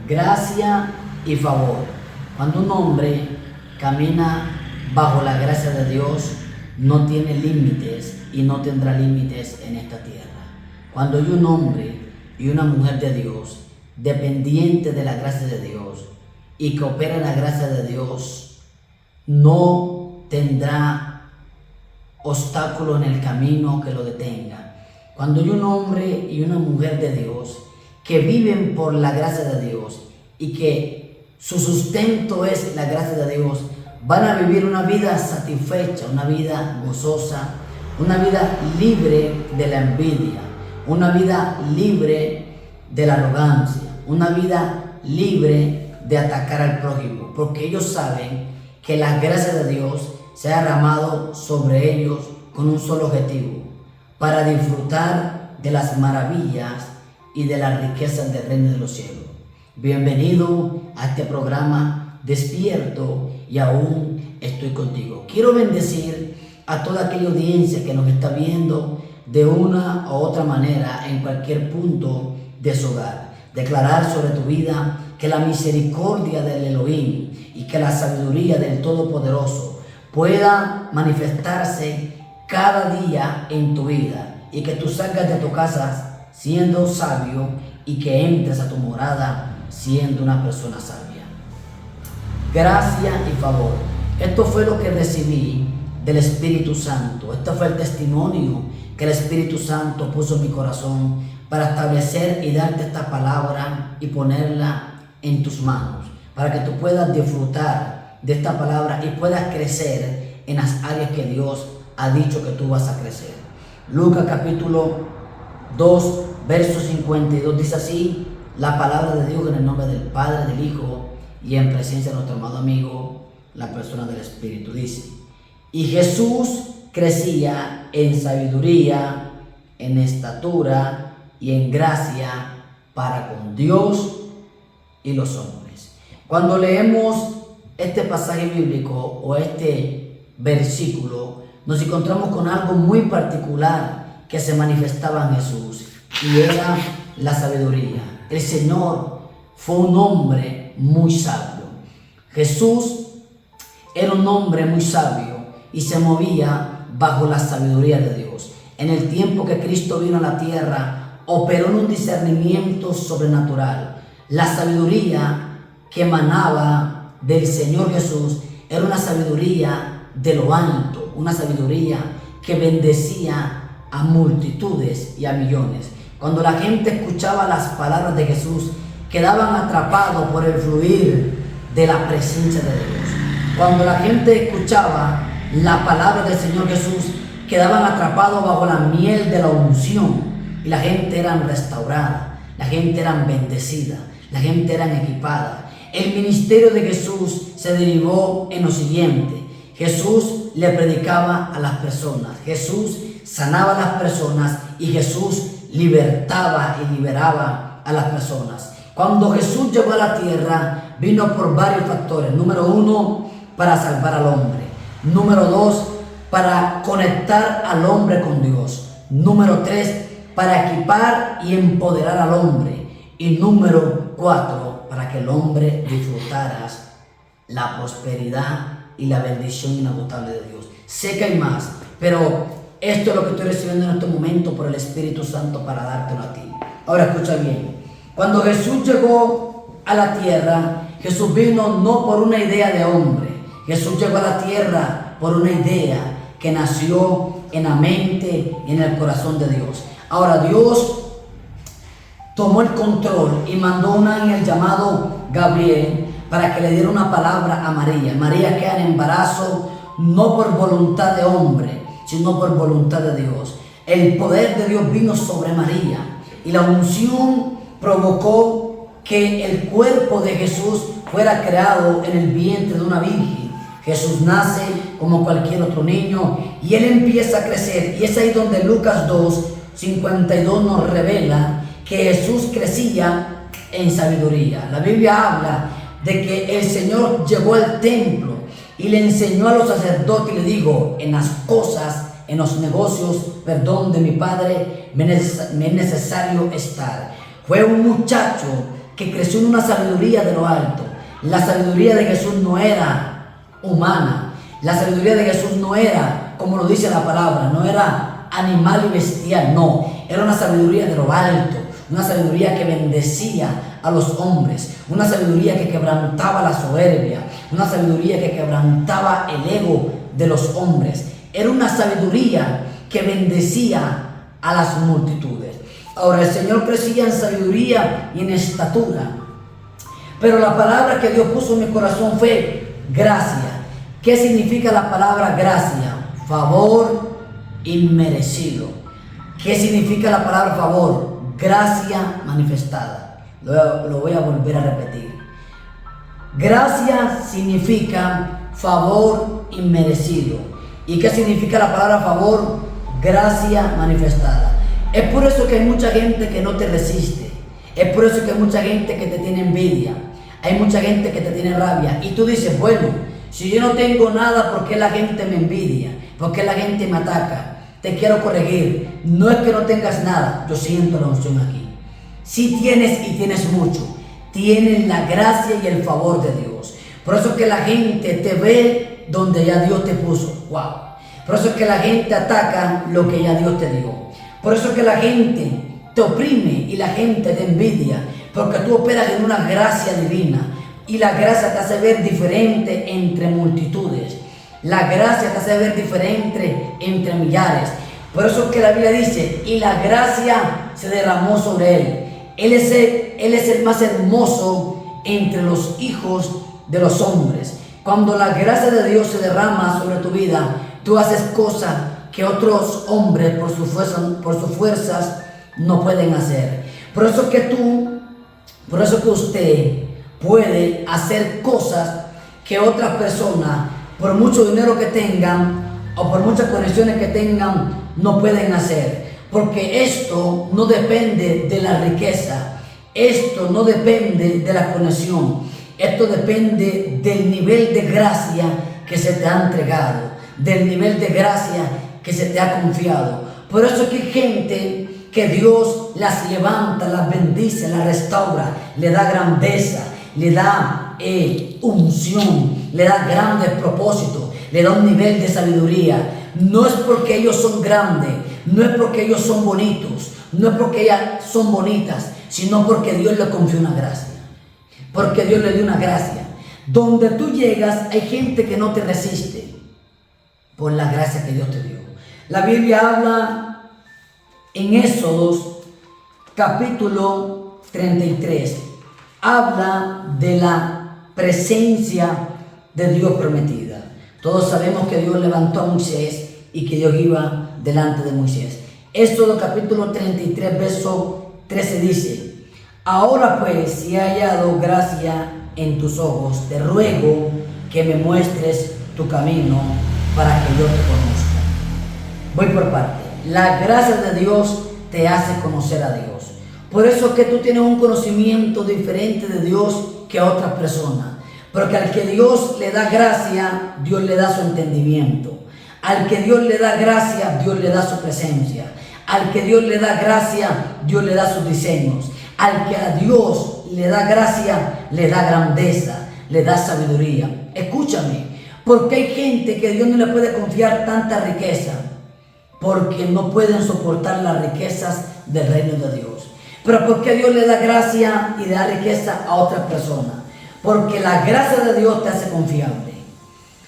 Gracia y favor. Cuando un hombre camina bajo la gracia de Dios, no tiene límites y no tendrá límites en esta tierra. Cuando hay un hombre y una mujer de Dios, dependiente de la gracia de Dios y que opera en la gracia de Dios, no tendrá obstáculo en el camino que lo detenga. Cuando hay un hombre y una mujer de Dios que viven por la gracia de Dios y que su sustento es la gracia de Dios, van a vivir una vida satisfecha, una vida gozosa, una vida libre de la envidia, una vida libre de la arrogancia, una vida libre de atacar al prójimo, porque ellos saben que la gracia de Dios se ha derramado sobre ellos con un solo objetivo: para disfrutar de las maravillas y de las riquezas del reino de los cielos. Bienvenido a este programa Despierto y aún estoy contigo. Quiero bendecir a toda aquella audiencia que nos está viendo de una u otra manera en cualquier punto de su hogar. Declarar sobre tu vida que la misericordia del Elohim y que la sabiduría del Todopoderoso pueda manifestarse cada día en tu vida, y que tú salgas de tu casa siendo sabio y que entres a tu morada siendo una persona sabia. Gracia y favor. Esto fue lo que recibí del Espíritu Santo. Este fue el testimonio que el Espíritu Santo puso en mi corazón para establecer y darte esta palabra y ponerla en tus manos, para que tú puedas disfrutar de esta palabra y puedas crecer en las áreas que Dios ha dicho que tú vas a crecer. Lucas capítulo 2, verso 52 dice así la palabra de Dios, en el nombre del Padre, del Hijo y en presencia de nuestro amado amigo, la persona del Espíritu. Dice: y Jesús crecía en sabiduría, en estatura y en gracia para con Dios y los hombres. Cuando leemos este pasaje bíblico o este versículo, nos encontramos con algo muy particular que se manifestaba en Jesús, y era la sabiduría. El Señor fue un hombre muy sabio. Jesús era un hombre muy sabio y se movía bajo la sabiduría de Dios. En el tiempo que Cristo vino a la tierra, operó en un discernimiento sobrenatural. La sabiduría que emanaba del Señor Jesús era una sabiduría de lo alto, una sabiduría que bendecía a multitudes y a millones. Cuando la gente escuchaba las palabras de Jesús, quedaban atrapados por el fluir de la presencia de Dios. Cuando la gente escuchaba la palabra del Señor Jesús, quedaban atrapados bajo la miel de la unción, y la gente era restaurada, la gente era bendecida, la gente era equipada. El ministerio de Jesús se derivó en lo siguiente: Jesús le predicaba a las personas, Jesús sanaba a las personas y Jesús libertaba y liberaba a las personas. Cuando Jesús llegó a la tierra, vino por varios factores. Número 1, para salvar al hombre. Número 2, para conectar al hombre con Dios. Número 3, para equipar y empoderar al hombre. Y número 4, para que el hombre disfrutara la prosperidad y la bendición inagotable de Dios. Sé que hay más, pero esto es lo que estoy recibiendo en este momento por el Espíritu Santo para dártelo a ti. Ahora escucha bien. Cuando Jesús llegó a la tierra, Jesús vino no por una idea de hombre. Jesús llegó a la tierra por una idea que nació en la mente y en el corazón de Dios. Ahora Dios tomó el control y mandó un ángel llamado Gabriel para que le diera una palabra a María. María queda en embarazo no por voluntad de hombre, sino por voluntad de Dios. El poder de Dios vino sobre María y la unción provocó que el cuerpo de Jesús fuera creado en el vientre de una virgen. Jesús nace como cualquier otro niño y él empieza a crecer, y es ahí donde Lucas 2:52 nos revela que Jesús crecía en sabiduría. La Biblia habla de que el Señor llegó al templo y le enseñó a los sacerdotes y le dijo: en las cosas, en los negocios, de mi Padre me es necesario estar. Fue un muchacho que creció en una sabiduría de lo alto. La sabiduría de Jesús no era humana. La sabiduría de Jesús no era, como lo dice la palabra, no era animal y bestial, no. Era una sabiduría de lo alto, una sabiduría que bendecía a los hombres, una sabiduría que quebrantaba la soberbia, una sabiduría que quebrantaba el ego de los hombres. Era una sabiduría que bendecía a las multitudes. Ahora, el Señor crecía en sabiduría y en estatura, pero la palabra que Dios puso en mi corazón fue gracia. ¿Qué significa la palabra gracia? Favor inmerecido. ¿Qué significa la palabra favor? Gracia manifestada. Lo voy a volver a repetir. Gracia significa favor inmerecido. ¿Y qué significa la palabra favor? Gracia manifestada. Es por eso que hay mucha gente que no te resiste. Es por eso que hay mucha gente que te tiene envidia. Hay mucha gente que te tiene rabia. Y tú dices, bueno, si yo no tengo nada, ¿por qué la gente me envidia? ¿Por qué la gente me ataca? Te quiero corregir. No es que no tengas nada. Yo siento la unción aquí. Sí tienes y tienes mucho. Tienes la gracia y el favor de Dios. Por eso es que la gente te ve donde ya Dios te puso. Wow. Por eso es que la gente ataca lo que ya Dios te dio. Por eso es que la gente te oprime y la gente te envidia. Porque tú operas en una gracia divina. Y la gracia te hace ver diferente entre multitudes. La gracia te hace ver diferente entre millares. Por eso es que la Biblia dice, y la gracia se derramó sobre él. Él es el más hermoso entre los hijos de los hombres. Cuando la gracia de Dios se derrama sobre tu vida, tú haces cosas que otros hombres por sus fuerzas no pueden hacer. Por eso que usted puede hacer cosas que otras personas, por mucho dinero que tengan o por muchas conexiones que tengan, no pueden hacer. Porque esto no depende de la riqueza, esto no depende de la conexión, esto depende del nivel de gracia que se te ha entregado, del nivel de gracia que se te ha confiado. Por eso es que hay gente que Dios las levanta, las bendice, las restaura, le da grandeza, le da unción, le da grandes propósitos, le da un nivel de sabiduría. No es porque ellos son grandes, no es porque ellos son bonitos, no es porque ellas son bonitas, sino porque Dios le confió una gracia, porque Dios le dio una gracia. Donde tú llegas hay gente que no te resiste por la gracia que Dios te dio. La Biblia habla en Éxodo capítulo 33, habla de la presencia de Dios prometida. Todos sabemos que Dios levantó a Moisés y que Dios iba delante de Moisés. Éxodo capítulo 33, verso 13 dice: ahora pues, si he hallado gracia en tus ojos, te ruego que me muestres tu camino para que yo te conozca. Voy por parte. La gracia de Dios te hace conocer a Dios. Por eso es que tú tienes un conocimiento diferente de Dios que a otras personas. Porque al que Dios le da gracia, Dios le da su entendimiento. Al que Dios le da gracia, Dios le da su presencia. Al que Dios le da gracia, Dios le da sus diseños. Al que a Dios le da gracia, le da grandeza, le da sabiduría. Escúchame, porque hay gente que Dios no le puede confiar tanta riqueza, porque no pueden soportar las riquezas del reino de Dios. Pero porque Dios le da gracia y le da riqueza a otras personas, porque la gracia de Dios te hace confiable.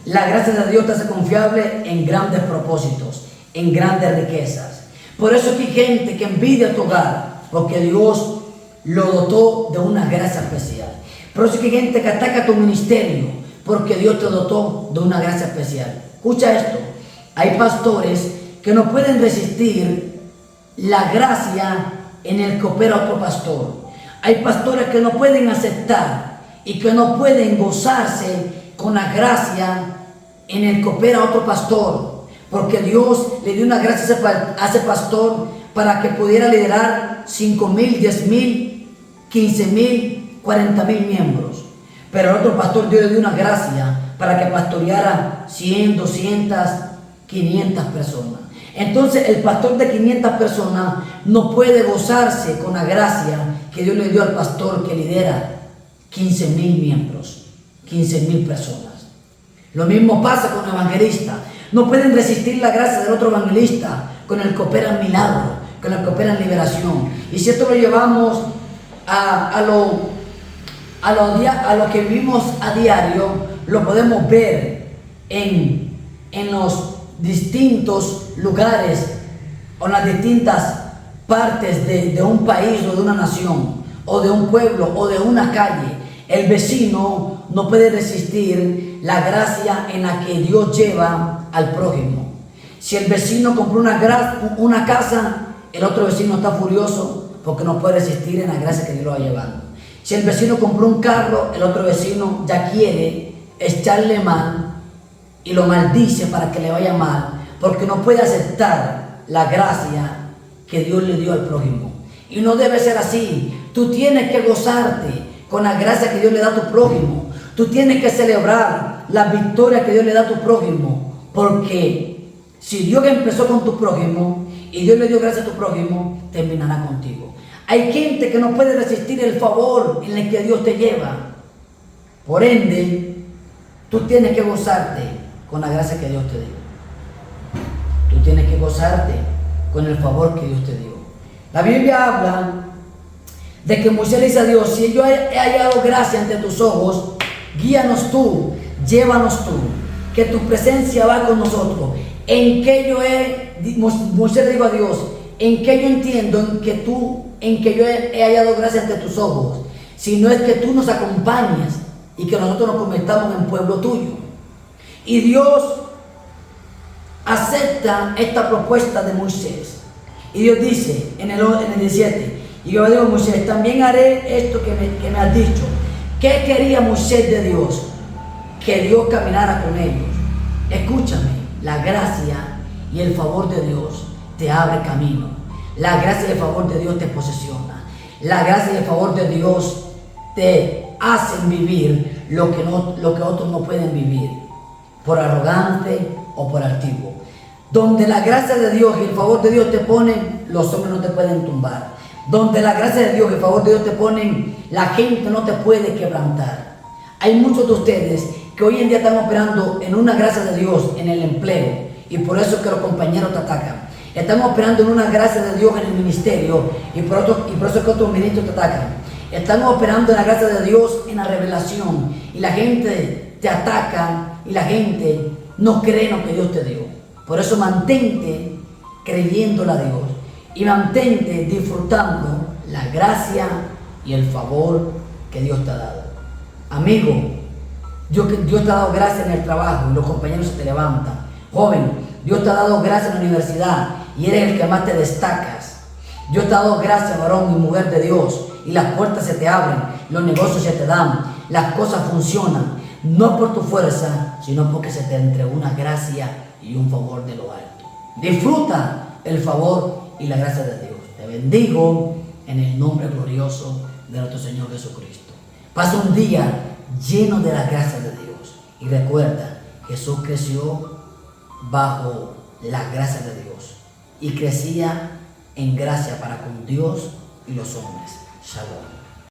La gracia de Dios te hace confiable en grandes propósitos, en grandes riquezas. Por eso hay gente que envidia tu hogar, porque Dios lo dotó de una gracia especial. Por eso hay gente que ataca tu ministerio, porque Dios te dotó de una gracia especial. Escucha esto: hay pastores que no pueden resistir la gracia en el que opera otro pastor. Hay pastores que no pueden aceptar y que no pueden gozarse con la gracia en el que opera otro pastor, porque Dios le dio una gracia a ese pastor para que pudiera liderar 5,000, 10,000, 15,000, 40,000 miembros. Pero al otro pastor Dios le dio una gracia para que pastoreara 100, 200, 500 personas. Entonces el pastor de 500 personas no puede gozarse con la gracia que Dios le dio al pastor que lidera 15,000 miembros, 15,000 personas. Lo mismo pasa con el evangelista. No pueden resistir la gracia del otro evangelista con el que opera en milagro, con el que opera en liberación. Y si esto lo llevamos a lo que vivimos a diario, lo podemos ver en los distintos lugares o en las distintas partes de un país o de una nación o de un pueblo o de una calle. El vecino no puede resistir la gracia en la que Dios lleva al prójimo. Si el vecino compró una casa, el otro vecino está furioso porque no puede resistir en la gracia que Dios lo va llevando. Si el vecino compró un carro, el otro vecino ya quiere echarle mal y lo maldice para que le vaya mal, porque no puede aceptar la gracia que Dios le dio al prójimo. Y no debe ser así. Tú tienes que gozarte con la gracia que Dios le da a tu prójimo. Tú tienes que celebrar la victoria que Dios le da a tu prójimo, porque si Dios empezó con tu prójimo y Dios le dio gracia a tu prójimo, terminará contigo. Hay gente que no puede resistir el favor en el que Dios te lleva. Por ende, tú tienes que gozarte con la gracia que Dios te dio. Tú tienes que gozarte con el favor que Dios te dio. La Biblia habla de que Moisés le dice a Dios: si yo he hallado gracia ante tus ojos, guíanos tú, llévanos tú, que tu presencia va con nosotros. Moisés le dijo a Dios: en que yo entiendo en que yo he hallado gracia ante tus ojos, si no es que tú nos acompañes y que nosotros nos convirtamos en pueblo tuyo. Y Dios acepta esta propuesta de Moisés. Y Dios dice en el 17, y yo le digo a Moisés: también haré esto que me has dicho. ¿Qué quería Moisés de Dios? Que Dios caminara con ellos. Escúchame, la gracia y el favor de Dios te abre camino. La gracia y el favor de Dios te posesiona. La gracia y el favor de Dios te hacen vivir lo que otros no pueden vivir, por arrogante o por altivo. Donde la gracia de Dios y el favor de Dios te ponen, los hombres no te pueden tumbar. Donde la gracia de Dios y el favor de Dios te ponen, la gente no te puede quebrantar. Hay muchos de ustedes que hoy en día están operando en una gracia de Dios en el empleo, y por eso es que los compañeros te atacan. Estamos operando en una gracia de Dios en el ministerio, y por eso es que otros ministros te atacan. Estamos operando en la gracia de Dios en la revelación, y la gente te ataca y la gente no cree en lo que Dios te dio. Por eso mantente creyéndole a Dios y mantente disfrutando la gracia y el favor que Dios te ha dado. Amigo, Dios te ha dado gracia en el trabajo y los compañeros se te levantan. Joven, Dios te ha dado gracia en la universidad y eres el que más te destacas. Dios te ha dado gracia, varón y mujer de Dios, y las puertas se te abren, los negocios se te dan, las cosas funcionan, no por tu fuerza, sino porque se te entregó una gracia y un favor de lo alto. Disfruta el favor y la gracia de Dios. Te bendigo en el nombre glorioso de nuestro Señor Jesucristo. Pasa un día lleno de la gracia de Dios, y recuerda, Jesús creció bajo la gracia de Dios y crecía en gracia para con Dios y los hombres. Shalom.